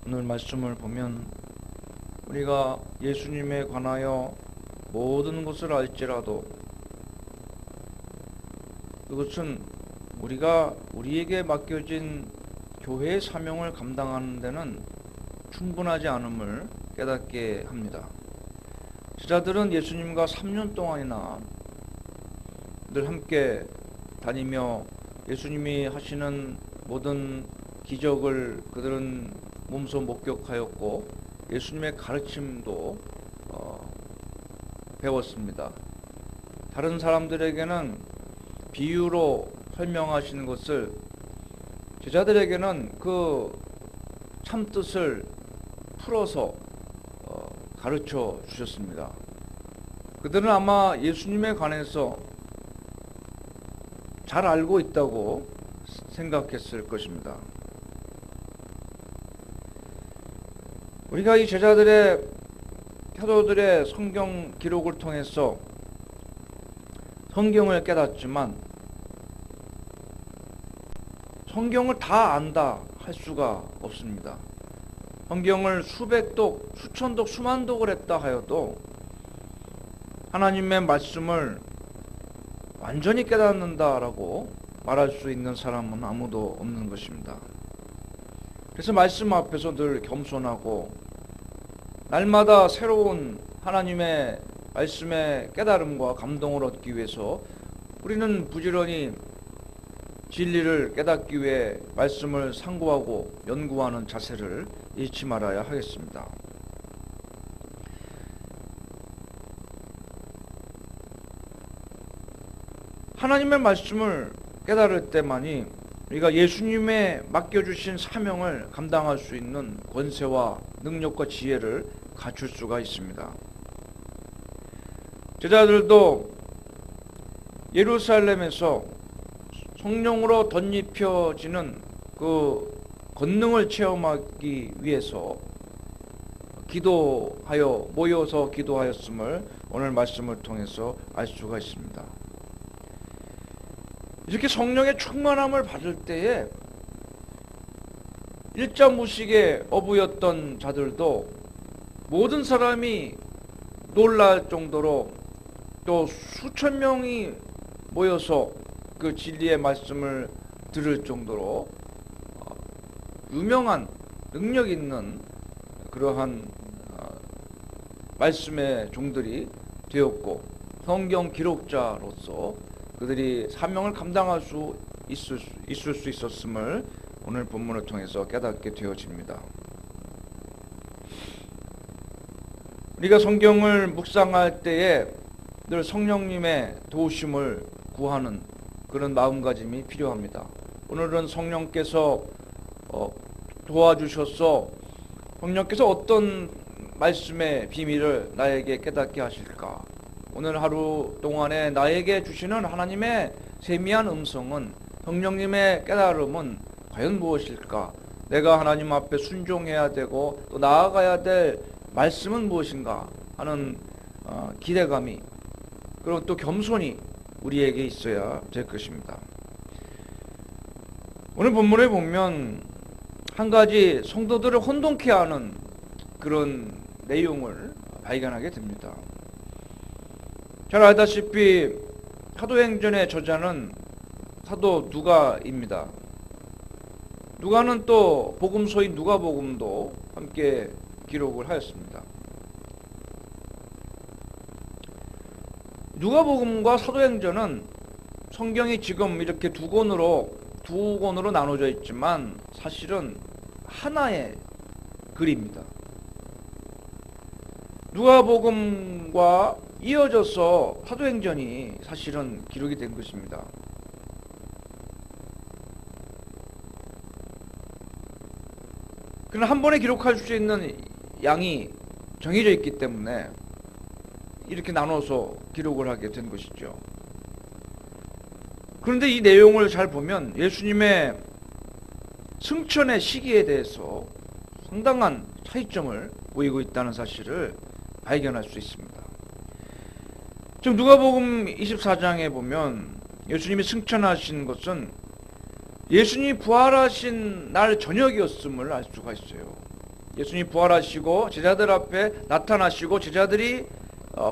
오늘 말씀을 보면 우리가 예수님에 관하여 모든 것을 알지라도 그것은 우리가 우리에게 맡겨진 교회의 사명을 감당하는 데는 충분하지 않음을 깨닫게 합니다. 제자들은 예수님과 3년 동안이나 늘 함께 다니며 예수님이 하시는 모든 기적을 그들은 몸소 목격하였고 예수님의 가르침도 배웠습니다. 다른 사람들에게는 비유로 설명하시는 것을 제자들에게는 그 참뜻을 풀어서 가르쳐 주셨습니다. 그들은 아마 예수님에 관해서 잘 알고 있다고 생각했을 것입니다. 우리가 이 제자들의 사도들의 성경 기록을 통해서 성경을 깨닫지만 성경을 다 안다 할 수가 없습니다. 성경을 수백 독, 수천 독, 수만 독을 했다 하여도 하나님의 말씀을 완전히 깨닫는다라고 말할 수 있는 사람은 아무도 없는 것입니다. 그래서 말씀 앞에서 늘 겸손하고 날마다 새로운 하나님의 말씀의 깨달음과 감동을 얻기 위해서 우리는 부지런히 진리를 깨닫기 위해 말씀을 상고하고 연구하는 자세를 잃지 말아야 하겠습니다. 하나님의 말씀을 깨달을 때만이 우리가 예수님의 맡겨주신 사명을 감당할 수 있는 권세와 능력과 지혜를 갖출 수가 있습니다. 제자들도 예루살렘에서 성령으로 덧입혀지는 그 권능을 체험하기 위해서 기도하여 모여서 기도하였음을 오늘 말씀을 통해서 알 수가 있습니다. 이렇게 성령의 충만함을 받을 때에 일자무식의 어부였던 자들도 모든 사람이 놀랄 정도로 또 수천 명이 모여서 그 진리의 말씀을 들을 정도로 유명한 능력 있는 그러한 말씀의 종들이 되었고 성경 기록자로서 그들이 사명을 감당할 수 있을 수 있었음을 오늘 본문을 통해서 깨닫게 되어집니다. 우리가 성경을 묵상할 때에 늘 성령님의 도우심을 구하는 그런 마음가짐이 필요합니다. 오늘은 성령께서 도와주셔서 성령께서 어떤 말씀의 비밀을 나에게 깨닫게 하실까? 오늘 하루 동안에 나에게 주시는 하나님의 세미한 음성은 성령님의 깨달음은 과연 무엇일까? 내가 하나님 앞에 순종해야 되고 또 나아가야 될 말씀은 무엇인가 하는 기대감이 그리고 또 겸손이 우리에게 있어야 될 것입니다. 오늘 본문에 보면 한 가지 성도들을 혼돈케 하는 그런 내용을 발견하게 됩니다. 잘 알다시피 사도행전의 저자는 사도 누가입니다. 누가는 또 복음서인 누가복음도 함께 기록을 하였습니다. 누가복음과 사도행전은 성경이 지금 이렇게 두 권으로 나눠져 있지만 사실은 하나의 글입니다. 누가복음과 이어져서 사도행전이 사실은 기록이 된 것입니다. 그러나 한 번에 기록할 수 있는 양이 정해져 있기 때문에 이렇게 나눠서 기록을 하게 된 것이죠. 그런데 이 내용을 잘 보면 예수님의 승천의 시기에 대해서 상당한 차이점을 보이고 있다는 사실을 발견할 수 있습니다. 지금 누가복음 24장에 보면 예수님이 승천하신 것은 예수님이 부활하신 날 저녁이었음을 알 수가 있어요. 예수님 부활하시고 제자들 앞에 나타나시고 제자들이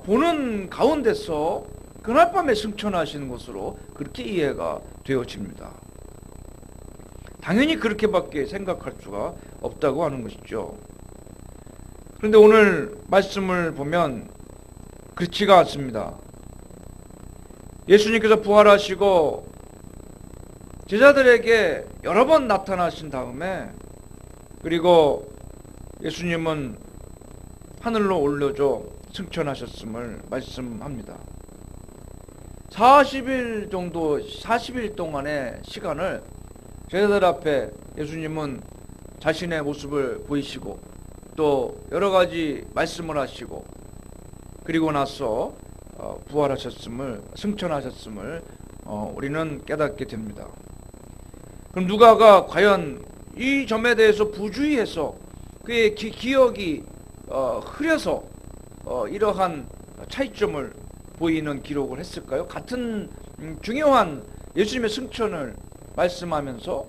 보는 가운데서 그날 밤에 승천하시는 것으로 그렇게 이해가 되어집니다. 당연히 그렇게밖에 생각할 수가 없다고 하는 것이죠. 그런데 오늘 말씀을 보면 그렇지가 않습니다. 예수님께서 부활하시고 제자들에게 여러 번 나타나신 다음에 그리고 예수님은 하늘로 올려져 승천하셨음을 말씀합니다. 40일 동안의 시간을 제자들 앞에 예수님은 자신의 모습을 보이시고 또 여러 가지 말씀을 하시고 그리고 나서 부활하셨음을 승천하셨음을 우리는 깨닫게 됩니다. 그럼 누가가 과연 이 점에 대해서 부주의해서 그의 기억이 흐려서 이러한 차이점을 보이는 기록을 했을까요? 같은 중요한 예수님의 승천을 말씀하면서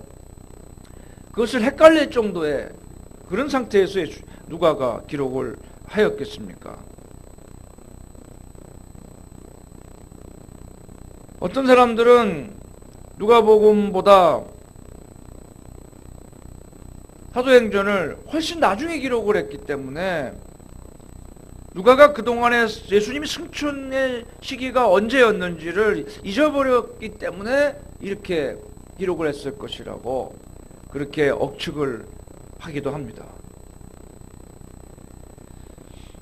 그것을 헷갈릴 정도의 그런 상태에서 누가가 기록을 하였겠습니까? 어떤 사람들은 누가복음보다 사도행전을 훨씬 나중에 기록을 했기 때문에 누가가 그동안에 예수님이 승천의 시기가 언제였는지를 잊어버렸기 때문에 이렇게 기록을 했을 것이라고 그렇게 억측을 하기도 합니다.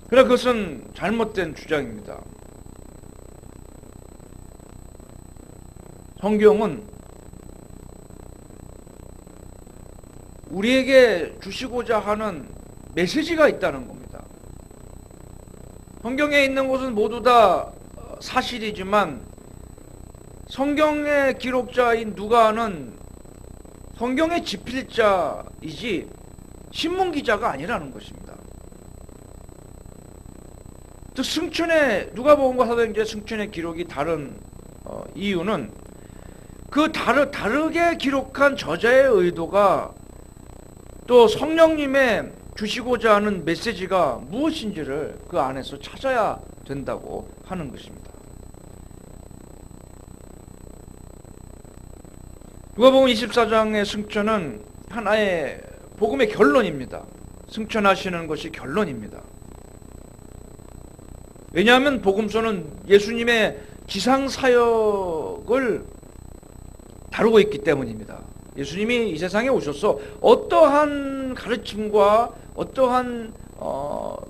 그러나 그것은 잘못된 주장입니다. 성경은 우리에게 주시고자 하는 메시지가 있다는 겁니다. 성경에 있는 것은 모두 다 사실이지만 성경의 기록자인 누가는 성경의 집필자이지 신문 기자가 아니라는 것입니다. 즉 승천의 누가복음과 사도행전의 승천의 기록이 다른 이유는 그 다르게 기록한 저자의 의도가 또 성령님의 주시고자 하는 메시지가 무엇인지를 그 안에서 찾아야 된다고 하는 것입니다. 누가복음 24장의 승천은 하나의 복음의 결론입니다. 승천하시는 것이 결론입니다. 왜냐하면 복음서는 예수님의 지상사역을 다루고 있기 때문입니다. 예수님이 이 세상에 오셔서 어떠한 가르침과 어떠한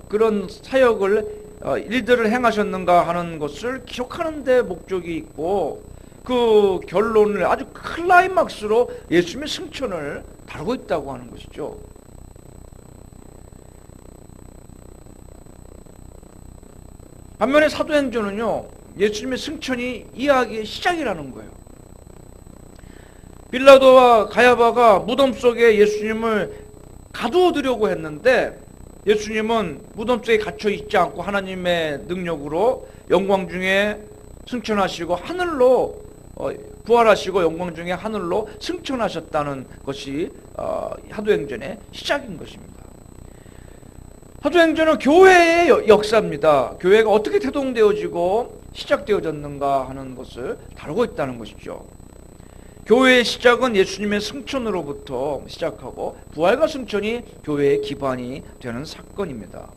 그런 사역을 일들을 행하셨는가 하는 것을 기록하는 데 목적이 있고 그 결론을 아주 클라이막스로 예수님의 승천을 다루고 있다고 하는 것이죠. 반면에 사도행전은요, 예수님의 승천이 이야기의 시작이라는 거예요. 빌라도와 가야바가 무덤 속에 예수님을 가두어두려고 했는데 예수님은 무덤 속에 갇혀 있지 않고 하나님의 능력으로 영광 중에 승천하시고 하늘로 부활하시고 영광 중에 하늘로 승천하셨다는 것이 사도행전의 시작인 것입니다. 사도행전은 교회의 역사입니다. 교회가 어떻게 태동되어지고 시작되어졌는가 하는 것을 다루고 있다는 것이죠. 교회의 시작은 예수님의 승천으로부터 시작하고 부활과 승천이 교회의 기반이 되는 사건입니다.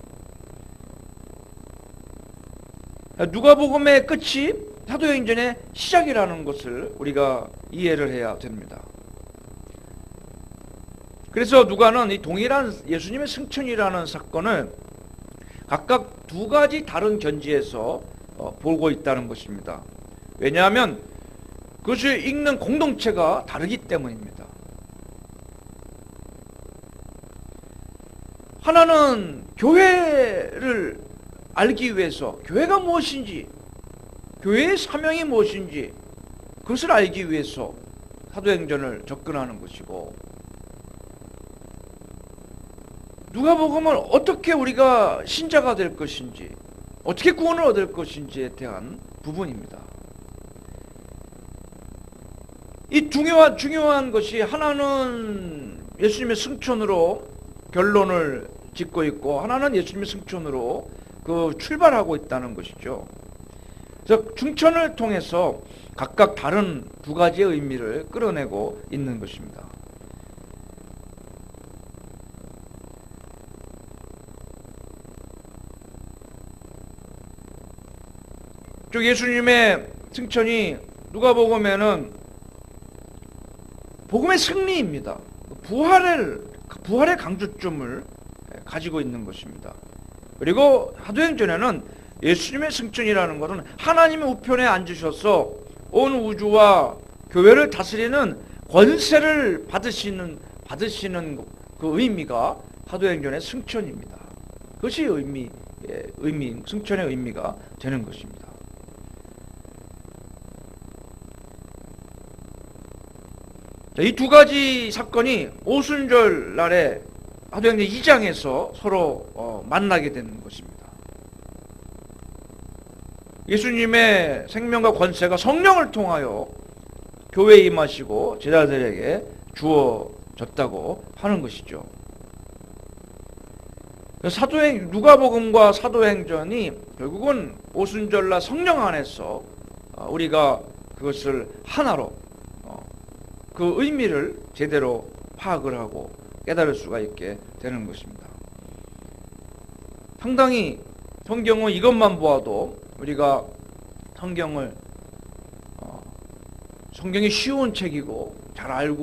누가복음의 끝이 사도행전의 시작이라는 것을 우리가 이해를 해야 됩니다. 그래서 누가는 이 동일한 예수님의 승천이라는 사건을 각각 두 가지 다른 견지에서 보고 있다는 것입니다. 왜냐하면 그것을 읽는 공동체가 다르기 때문입니다. 하나는 교회를 알기 위해서 교회가 무엇인지 교회의 사명이 무엇인지 그것을 알기 위해서 사도행전을 접근하는 것이고 누가복음은 어떻게 우리가 신자가 될 것인지 어떻게 구원을 얻을 것인지에 대한 부분입니다. 이 중요한 것이 하나는 예수님의 승천으로 결론을 짓고 있고 하나는 예수님의 승천으로 그 출발하고 있다는 것이죠. 그래서 충천을 통해서 각각 다른 두 가지의 의미를 끌어내고 있는 것입니다. 즉 예수님의 승천이 누가복음에는 복음의 승리입니다. 부활의 강조점을 가지고 있는 것입니다. 그리고 사도행전에는 예수님의 승천이라는 것은 하나님의 우편에 앉으셔서 온 우주와 교회를 다스리는 권세를 받으시는 그 의미가 사도행전의 승천입니다. 그것이 승천의 의미가 되는 것입니다. 이 두 가지 사건이 오순절 날에 사도행전 2장에서 서로 만나게 되는 것입니다. 예수님의 생명과 권세가 성령을 통하여 교회에 임하시고 제자들에게 주어졌다고 하는 것이죠. 누가복음과 사도행전이 결국은 오순절날 성령 안에서 우리가 그것을 하나로 그 의미를 제대로 파악을 하고 깨달을 수가 있게 되는 것입니다. 상당히 성경은 이것만 보아도 우리가 성경이 쉬운 책이고 잘 알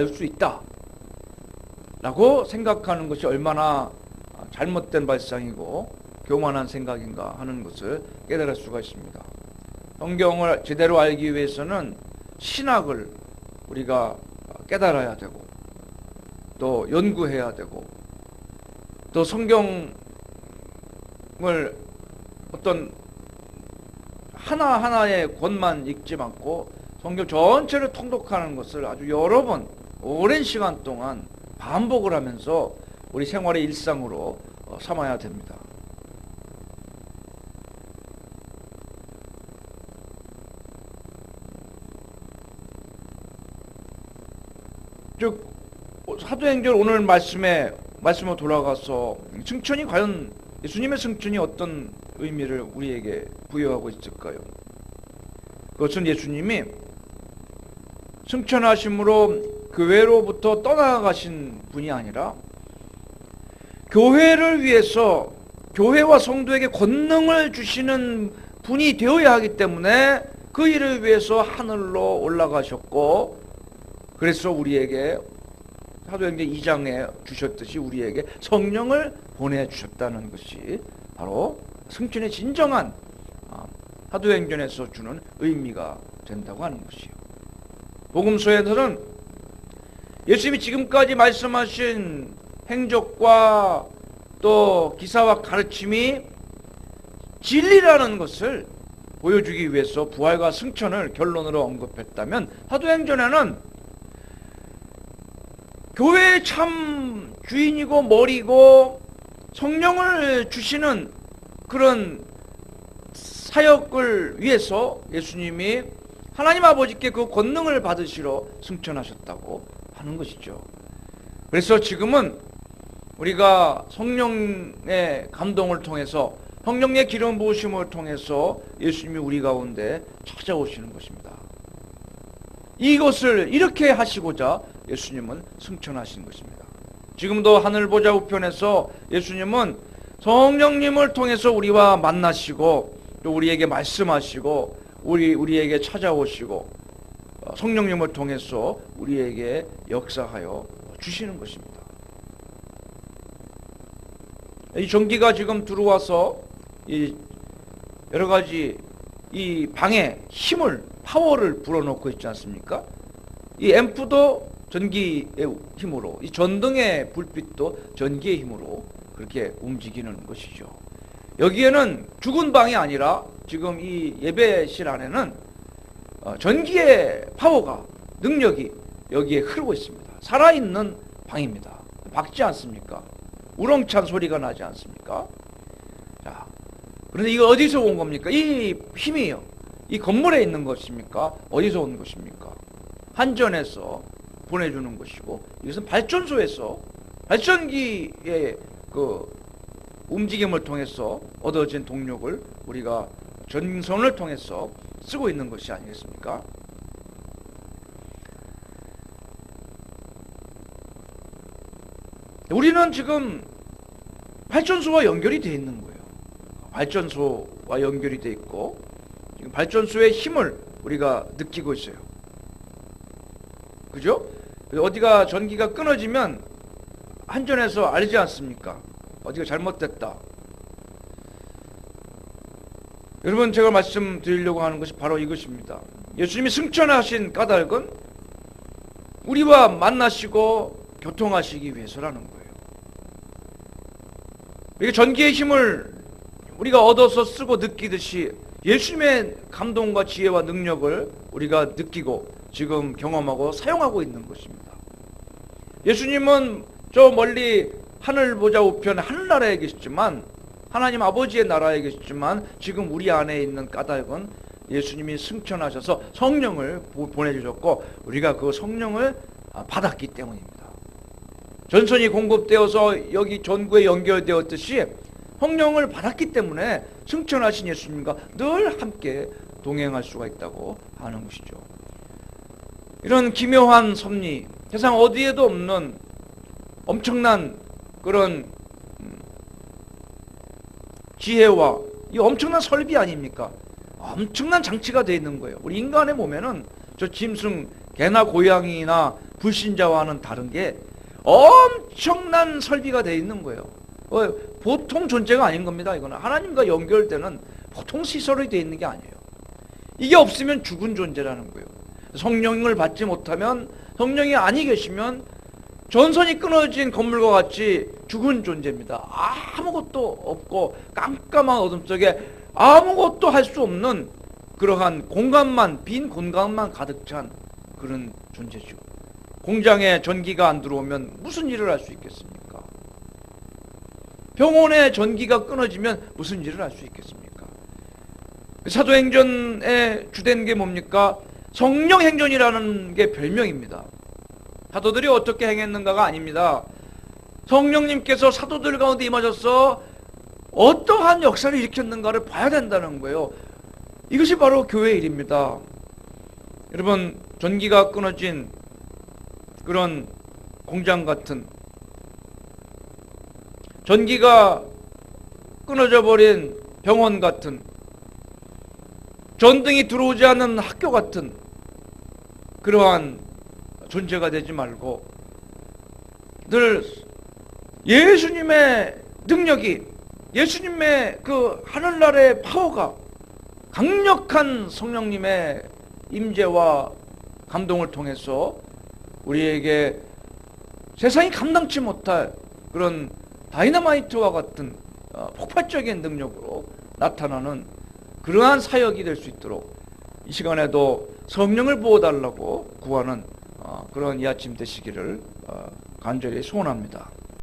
수 있다 라고 생각하는 것이 얼마나 잘못된 발상이고 교만한 생각인가 하는 것을 깨달을 수가 있습니다. 성경을 제대로 알기 위해서는 신학을 우리가 깨달아야 되고 또 연구해야 되고 또 성경을 어떤 하나하나의 권만 읽지 않고 성경 전체를 통독하는 것을 아주 여러 번 오랜 시간 동안 반복을 하면서 우리 생활의 일상으로 삼아야 됩니다. 즉 사도행전 오늘 말씀으로 돌아가서 승천이 과연 예수님의 승천이 어떤 의미를 우리에게 부여하고 있을까요? 그것은 예수님이 승천하심으로 교회로부터 떠나가신 분이 아니라 교회를 위해서 교회와 성도에게 권능을 주시는 분이 되어야 하기 때문에 그 일을 위해서 하늘로 올라가셨고, 그래서 우리에게 사도행전 2장에 주셨듯이 우리에게 성령을 보내주셨다는 것이 바로 승천의 진정한 사도행전에서 주는 의미가 된다고 하는 것이요. 복음서에서는 예수님이 지금까지 말씀하신 행적과 또 기사와 가르침이 진리라는 것을 보여주기 위해서 부활과 승천을 결론으로 언급했다면, 사도행전에는 교회의 참 주인이고 머리고 성령을 주시는 그런 사역을 위해서 예수님이 하나님 아버지께 그 권능을 받으시러 승천하셨다고 하는 것이죠. 그래서 지금은 우리가 성령의 감동을 통해서, 성령의 기름 부으심을 통해서 예수님이 우리 가운데 찾아오시는 것입니다. 이것을 이렇게 하시고자 예수님은 승천하신 것입니다. 지금도 하늘 보좌 우편에서 예수님은 성령님을 통해서 우리와 만나시고 또 우리에게 말씀하시고 우리에게 찾아오시고 성령님을 통해서 우리에게 역사하여 주시는 것입니다. 이 전기가 지금 들어와서 이 여러 가지 이 방에 파워를 불어넣고 있지 않습니까? 이 앰프도 전기의 힘으로, 이 전등의 불빛도 전기의 힘으로 그렇게 움직이는 것이죠. 여기에는 죽은 방이 아니라 지금 이 예배실 안에는 전기의 파워가, 능력이 여기에 흐르고 있습니다. 살아있는 방입니다. 밝지 않습니까? 우렁찬 소리가 나지 않습니까? 자, 그런데 이거 어디서 온 겁니까? 이 힘이요, 이 건물에 있는 것입니까? 어디서 온 것입니까? 한전에서 보내주는 것이고, 이것은 발전소에서 발전기의 그 움직임을 통해서 얻어진 동력을 우리가 전선을 통해서 쓰고 있는 것이 아니겠습니까? 우리는 지금 발전소와 연결이 되어 있는 거예요. 발전소와 연결이 되어 있고 지금 발전소의 힘을 우리가 느끼고 있어요. 그죠? 어디가 전기가 끊어지면 한전에서 알지 않습니까? 어디가 잘못됐다. 여러분, 제가 말씀드리려고 하는 것이 바로 이것입니다. 예수님이 승천하신 까닭은 우리와 만나시고 교통하시기 위해서라는 거예요. 이게 전기의 힘을 우리가 얻어서 쓰고 느끼듯이 예수님의 감동과 지혜와 능력을 우리가 느끼고 지금 경험하고 사용하고 있는 것입니다. 예수님은 저 멀리 하늘 보좌 우편 하늘나라에 계시지만, 하나님 아버지의 나라에 계시지만, 지금 우리 안에 있는 까닭은 예수님이 승천하셔서 성령을 보내주셨고 우리가 그 성령을 받았기 때문입니다. 전선이 공급되어서 여기 전구에 연결되었듯이 성령을 받았기 때문에 승천하신 예수님과 늘 함께 동행할 수가 있다고 하는 것이죠. 이런 기묘한 섭리, 세상 어디에도 없는 엄청난 그런 지혜와 이 엄청난 설비 아닙니까? 엄청난 장치가 되어 있는 거예요. 우리 인간의 몸에는 저 짐승, 개나 고양이나 불신자와는 다른 게 엄청난 설비가 되어 있는 거예요. 보통 존재가 아닌 겁니다. 이거는 하나님과 연결되는 보통 시설이 되어 있는 게 아니에요. 이게 없으면 죽은 존재라는 거예요. 성령을 받지 못하면, 성령이 아니 계시면 전선이 끊어진 건물과 같이 죽은 존재입니다. 아무것도 없고 깜깜한 어둠 속에 아무것도 할 수 없는 그러한 공간만, 빈 공간만 가득 찬 그런 존재죠. 공장에 전기가 안 들어오면 무슨 일을 할 수 있겠습니까? 병원에 전기가 끊어지면 무슨 일을 할 수 있겠습니까? 사도행전에 주된 게 뭡니까? 성령행전이라는 게 별명입니다. 사도들이 어떻게 행했는가가 아닙니다. 성령님께서 사도들 가운데 임하셔서 어떠한 역사를 일으켰는가를 봐야 된다는 거예요. 이것이 바로 교회의 일입니다. 여러분, 전기가 끊어진 그런 공장 같은, 전기가 끊어져 버린 병원 같은, 전등이 들어오지 않는 학교 같은 그러한 존재가 되지 말고 늘 예수님의 능력이, 예수님의 그 하늘나라의 파워가, 강력한 성령님의 임재와 감동을 통해서 우리에게 세상이 감당치 못할 그런 다이너마이트와 같은 폭발적인 능력으로 나타나는 그러한 사역이 될 수 있도록 이 시간에도 성령을 부어달라고 구하는 그런 이 아침 되시기를 간절히 소원합니다.